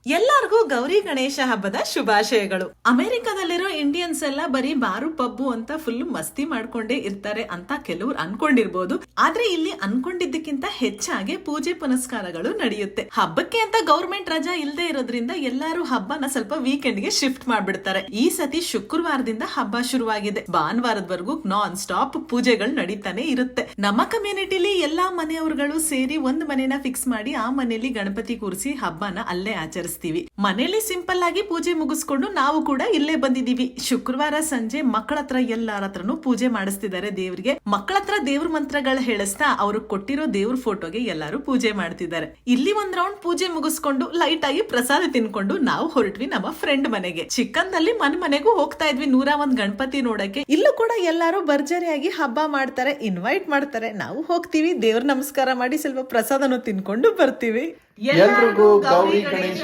ಎಲ್ಲರಿಗೂ ಗೌರಿ ಗಣೇಶ ಹಬ್ಬದ ಶುಭಾಶಯಗಳು. ಅಮೆರಿಕದಲ್ಲಿರೋ ಇಂಡಿಯನ್ಸ್ ಎಲ್ಲ ಬರೀ ಬಾರು ಪಬ್ಬು ಅಂತ ಫುಲ್ ಮಸ್ತಿ ಮಾಡ್ಕೊಂಡೇ ಇರ್ತಾರೆ ಅಂತ ಕೆಲವ್ರು ಅನ್ಕೊಂಡಿರ್ಬೋದು. ಆದ್ರೆ ಇಲ್ಲಿ ಅನ್ಕೊಂಡಿದ್ದಕ್ಕಿಂತ ಹೆಚ್ಚಾಗಿ ಪೂಜೆ ಪುನಸ್ಕಾರಗಳು ನಡೆಯುತ್ತೆ. ಹಬ್ಬಕ್ಕೆ ಅಂತ ಗೌರ್ಮೆಂಟ್ ರಜಾ ಇಲ್ಲದೆ ಇರೋದ್ರಿಂದ ಎಲ್ಲಾರು ಹಬ್ಬನ ಸ್ವಲ್ಪ ವೀಕೆಂಡ್ ಗೆ ಶಿಫ್ಟ್ ಮಾಡ್ಬಿಡ್ತಾರೆ. ಈ ಸತಿ ಶುಕ್ರವಾರದಿಂದ ಹಬ್ಬ ಶುರುವಾಗಿದೆ. ಭಾನುವಾರದವರೆಗೂ ನಾನ್ ಸ್ಟಾಪ್ ಪೂಜೆಗಳು ನಡೀತಾನೆ ಇರುತ್ತೆ. ನಮ್ಮ ಕಮ್ಯುನಿಟಿಲಿ ಎಲ್ಲಾ ಮನೆಯವ್ರುಗಳು ಸೇರಿ ಒಂದ್ ಮನೆನ ಫಿಕ್ಸ್ ಮಾಡಿ ಆ ಮನೆಯಲ್ಲಿ ಗಣಪತಿ ಕೂರಿಸಿ ಹಬ್ಬನ ಅಲ್ಲೇ ಆಚರಿಸ್ತಾರೆ. ಮನೇಲಿ ಸಿಂಪಲ್ ಆಗಿ ಪೂಜೆ ಮುಗಿಸ್ಕೊಂಡು ನಾವು ಕೂಡ ಇಲ್ಲೇ ಬಂದಿದೀವಿ. ಶುಕ್ರವಾರ ಸಂಜೆ ಮಕ್ಕಳ ಹತ್ರ ಎಲ್ಲಾರ ಹತ್ರನು ಪೂಜೆ ಮಾಡಿಸ್ತಿದ್ದಾರೆ ದೇವ್ರಿಗೆ. ಮಕ್ಕಳ ಹತ್ರ ದೇವ್ರ ಮಂತ್ರಗಳು ಹೇಳಿಸ್ತಾ ಅವ್ರು ಕೊಟ್ಟಿರೋ ದೇವ್ರ ಫೋಟೋಗೆ ಎಲ್ಲಾರು ಪೂಜೆ ಮಾಡ್ತಿದ್ದಾರೆ. ಇಲ್ಲಿ ಒಂದ್ ರೌಂಡ್ ಪೂಜೆ ಮುಗಿಸ್ಕೊಂಡು ಲೈಟ್ ಆಗಿ ಪ್ರಸಾದ ತಿನ್ಕೊಂಡು ನಾವು ಹೊರಟ್ವಿ ನಮ್ಮ ಫ್ರೆಂಡ್ ಮನೆಗೆ. ಚಿಕ್ಕಂದಲ್ಲಿ ಮನೆಗೂ ಹೋಗ್ತಾ ಇದ್ವಿ 101 ಗಣಪತಿ ನೋಡಕ್ಕೆ. ಇಲ್ಲೂ ಕೂಡ ಎಲ್ಲಾರು ಭರ್ಜರಿಯಾಗಿ ಹಬ್ಬ ಮಾಡ್ತಾರೆ, ಇನ್ವೈಟ್ ಮಾಡ್ತಾರೆ. ನಾವು ಹೋಗ್ತೀವಿ, ದೇವ್ರ ನಮಸ್ಕಾರ ಮಾಡಿ ಸ್ವಲ್ಪ ಪ್ರಸಾದನು ತಿನ್ಕೊಂಡು ಬರ್ತೀವಿ. ಎಲ್ರಿಗೂ ಗೌರಿ ಗಣೇಶ